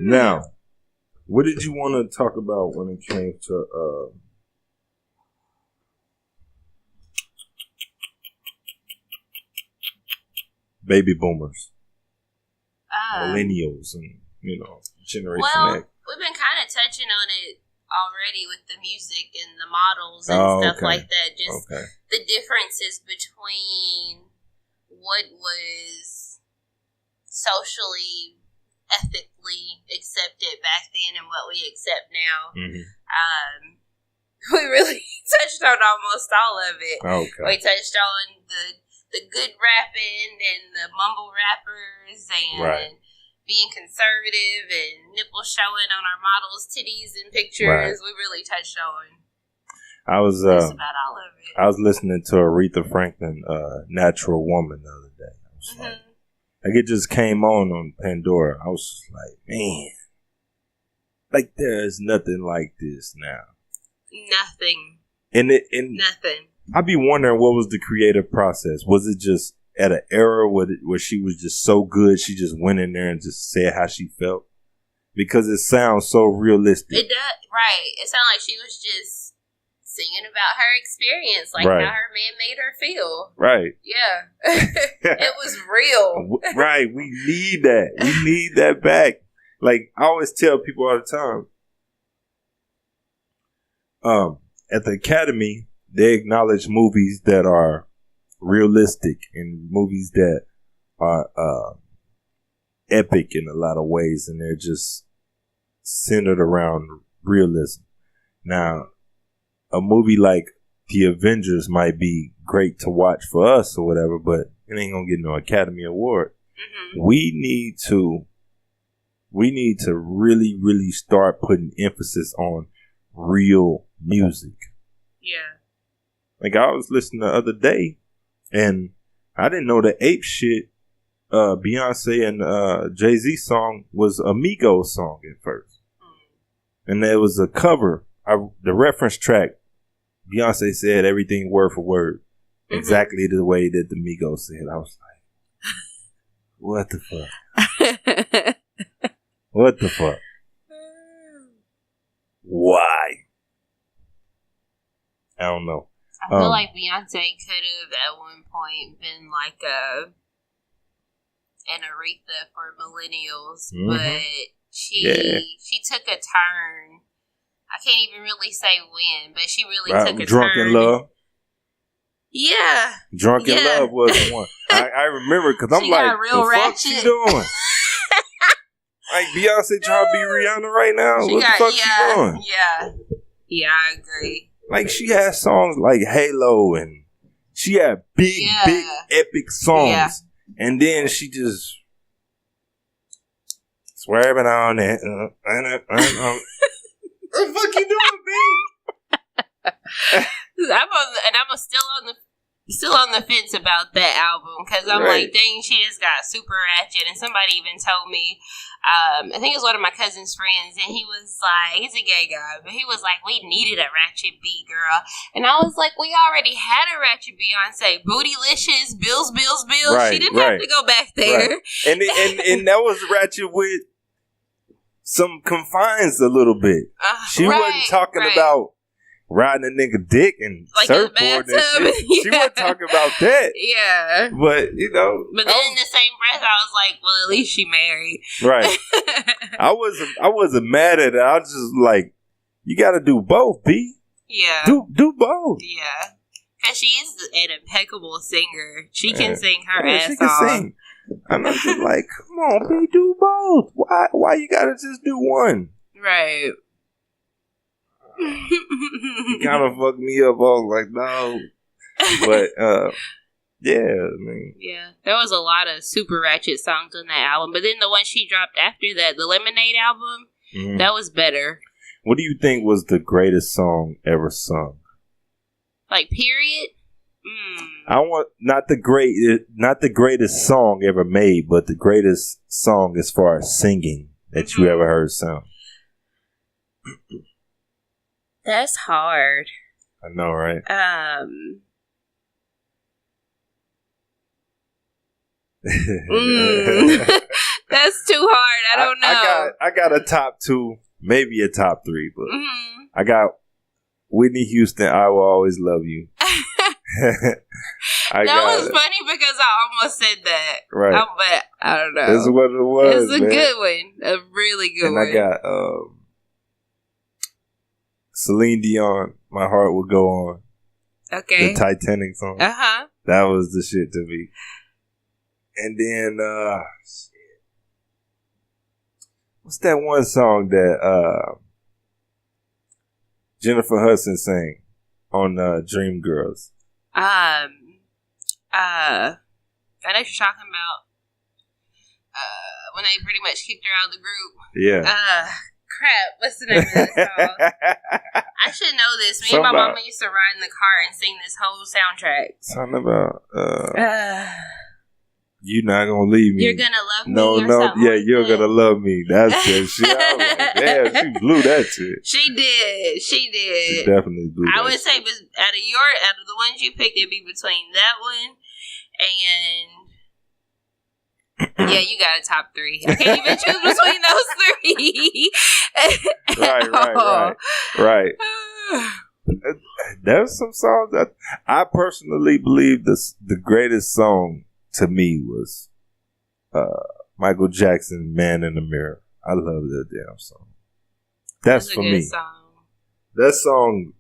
Now, what did you want to talk about when it came to baby boomers, millennials, and Generation X? We've been kind of touching on it already with the music and the models and stuff like that. Just the differences between what was socially, ethically accepted back then and what we accept now. Mm-hmm. We really touched on almost all of it. We touched on the good rapping and the mumble rappers and being conservative and nipples showing on our models' titties and pictures. We really touched on just about all of it. I was listening to Aretha Franklin, Natural Woman, the other day. I was like it just came on Pandora. I was just like, man, like there is nothing like this now. Nothing. Nothing. I'd be wondering what was the creative process. Was it just at an era where she was just so good, she just went in there and just said how she felt? Because it sounds so realistic. It does, right. It sounded like she was just singing about her experience, like how her man made her feel. Right. Yeah. It was real. Right. We need that. We need that back. Like, I always tell people all the time, at the Academy, they acknowledge movies that are realistic and movies that are epic in a lot of ways, and they're just centered around realism. Now, a movie like The Avengers might be great to watch for us or whatever, but it ain't gonna get no Academy Award. Mm-hmm. We need to really, really start putting emphasis on real music. Yeah. Like, I was listening the other day, and I didn't know the ape shit Beyonce and Jay-Z song was a Migos song at first. And there was a cover. The reference track, Beyonce said everything word for word. Mm-hmm. Exactly the way that the Migos said. I was like, what the fuck? What the fuck? Why? I don't know. I feel like Beyonce could have at one point been like an Aretha for millennials, but she took a turn. I can't even really say when, but she really took a Drunk turn. in Love. Yeah. Drunk in Love was the one. I remember because I'm like, real the ratchet. fuck she doing? Like, Beyonce trying to be Rihanna right now? What the fuck she doing? Yeah. Yeah, I agree. Like, she had songs like Halo, and she had big, epic songs. Yeah. And then she just swerving on it. What the fuck you doing, B? I'm still on the fence about that album, because I'm like, dang, she just got super ratchet. And somebody even told me, I think it was one of my cousin's friends, and he was like, he's a gay guy, but he was like, we needed a ratchet B girl. And I was like, we already had a ratchet Beyonce, Bootylicious, Bills. She didn't have to go back there. Right. And that was ratchet with some confines a little bit. She wasn't talking about riding a nigga dick and like surfboard and shit. She wasn't talking about that. Yeah. But, But then in the same breath, I was like, well, at least she married. Right. I wasn't mad at it. I was just like, you gotta do both, B. Yeah. Do both. Yeah. Because she is an impeccable singer. She can sing her ass off. Sing. And I'm just like, come on, B, do both. Why you gotta just do one? Right. It kind of fucked me up. I was like, no. But, I mean. Yeah. There was a lot of super ratchet songs on that album. But then the one she dropped after that, the Lemonade album, that was better. What do you think was the greatest song ever sung? Like, period? I want not the greatest song ever made, but the greatest song as far as singing that you ever heard sung. That's hard. I know, right? That's too hard. I don't know. I got a top 2, maybe a top 3, but I got Whitney Houston, I Will Always Love You. That was funny because I almost said that. Right. But I don't know. That's what it was. It's a good one. A really good one. And I got Celine Dion, My Heart Will Go On. Okay. The Titanic song. That was the shit to me. And then what's that one song that Jennifer Hudson sang on Dreamgirls? I know what you're talking about. When they pretty much kicked her out of the group. Yeah. Crap. What's the name of that song? I should know this. Me and my mama used to ride in the car and sing this whole soundtrack. Something about You're Not Gonna Leave Me. You're Gonna Love Me. Yeah, like You're Gonna Love Me. That's that shit. I was like, damn, she blew that shit. She did. She definitely blew I would say out of the ones you picked, it'd be between that one and yeah, you got a top 3. I can't even choose between those 3. Right. There's some songs that I personally believe the greatest song to me was Michael Jackson, Man in the Mirror. I love that damn song. That's for me. Song. That song.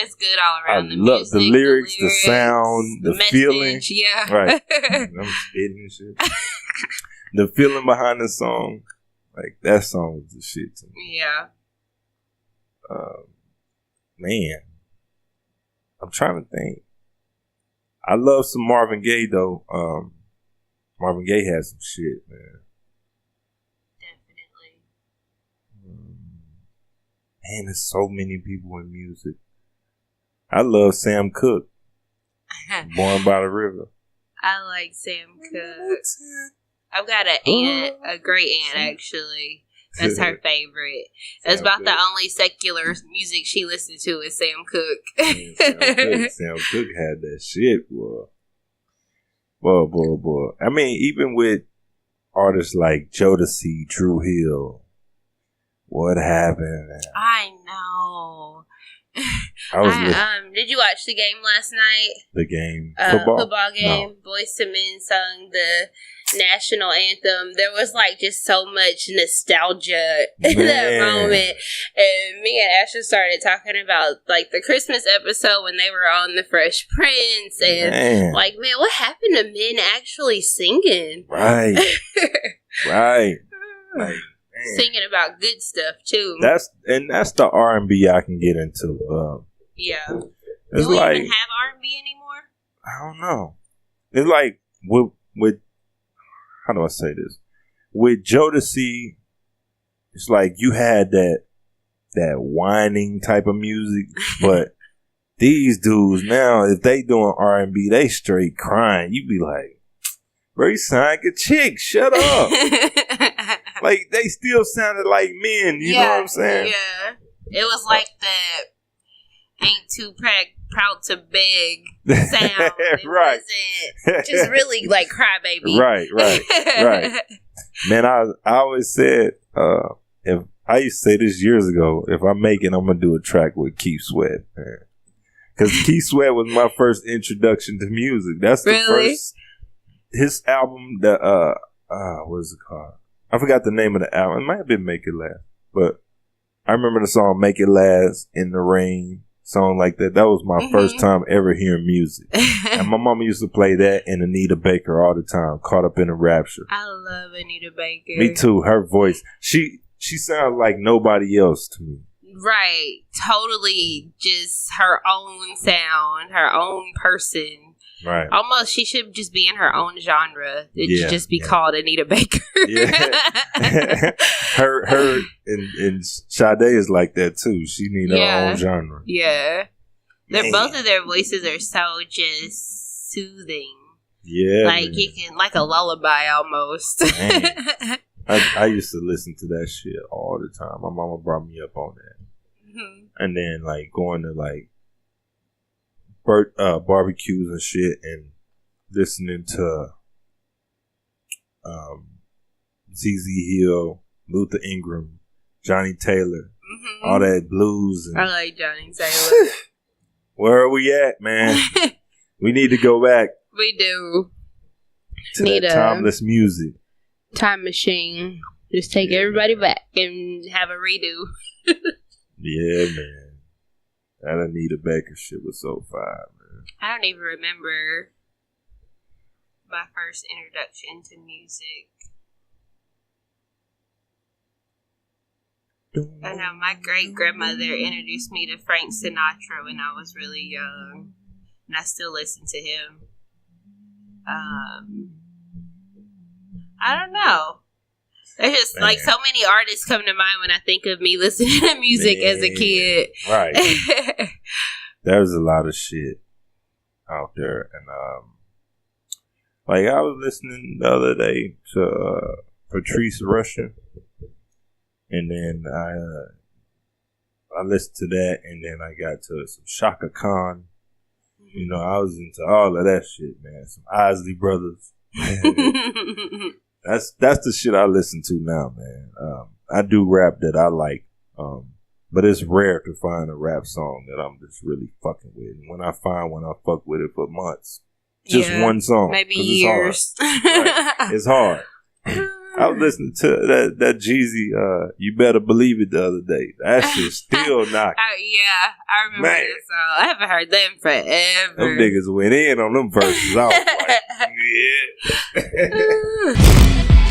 It's good all around. I love the lyrics, the sound, the feeling. Yeah. Right. I'm spitting and shit. The feeling behind the song. Like, that song was the shit to me. Yeah. Man. I'm trying to think. I love some Marvin Gaye, though. Marvin Gaye has some shit, man. Definitely. Man, there's so many people in music. I love Sam Cooke. Born by the River. I like Sam Cooke. I've got a great aunt, actually. That's her favorite. That's about the only secular music she listened to is Sam Cooke. Sam Cooke had that shit, boy. Boy. I mean, even with artists like Jodeci, Drew Hill, What Happened? I know. Did you watch the game last night? The game? Football game. No. Boyz II Men sung the national anthem. There was just so much nostalgia in that moment. And me and Asher started talking about the Christmas episode when they were on The Fresh Prince. And man, what happened to men actually singing? Right. Right. Singing about good stuff too. That's the R&B I can get into. Yeah. It's Do we even have R&B anymore? I don't know. It's like with how do I say this? With Jodeci, it's like you had that whining type of music, but these dudes now, if they doing R&B, they straight crying. You be like, bro, you sound like a chick. Shut up. They still sounded like men. You know what I'm saying? Yeah. It was like the ain't too proud to beg sound. It right. wasn't just really crybaby. Right. Man, I always said, if I used to say this years ago, if I make it, I'm going to do a track with Keith Sweat. Because Keith Sweat was my first introduction to music. That's the first, his album, what is it called? I forgot the name of the album. It might have been Make It Last. But I remember the song Make It Last, In the Rain, song like that. That was my first time ever hearing music. And my mama used to play that and Anita Baker all the time, Caught Up in a Rapture. I love Anita Baker. Me too. Her voice. She sounds like nobody else to me. Right. Totally just her own sound, her own person. Right. Almost, she should just be in her own genre. It should just be called Anita Baker. Yeah. her and Sade is like that too. She needs her own genre. Yeah. Both of their voices are so just soothing. Yeah. You can, a lullaby almost. I used to listen to that shit all the time. My mama brought me up on that. Mm-hmm. And then going to barbecues and shit and listening to CZ Hill, Luther Ingram, Johnny Taylor, all that blues. And I like Johnny Taylor. Where are we at, man? We need to go back. We do. To need that timeless music. Time machine. Just take everybody back and have a redo. Yeah, man. That Anita Baker shit was so fire, man. I don't even remember my first introduction to music. I know my great grandmother introduced me to Frank Sinatra when I was really young, and I still listen to him. I don't know. There's just like so many artists come to mind when I think of me listening to music as a kid. Right. There's a lot of shit out there, and like I was listening the other day to Patrice Rushen. And then I listened to that, and then I got to some Shaka Khan. You know, I was into all of that shit, man. Some Isley Brothers. That's the shit I listen to now, man. I do rap that I like, but it's rare to find a rap song that I'm just really fucking with. And when I find one, I fuck with it for months. Just one song. Maybe years. It's hard. I was listening to that Jeezy, You Better Believe It the other day. That shit still knocking. Yeah, I remember that song. I haven't heard them forever. Them niggas went in on them verses. I was like, yeah.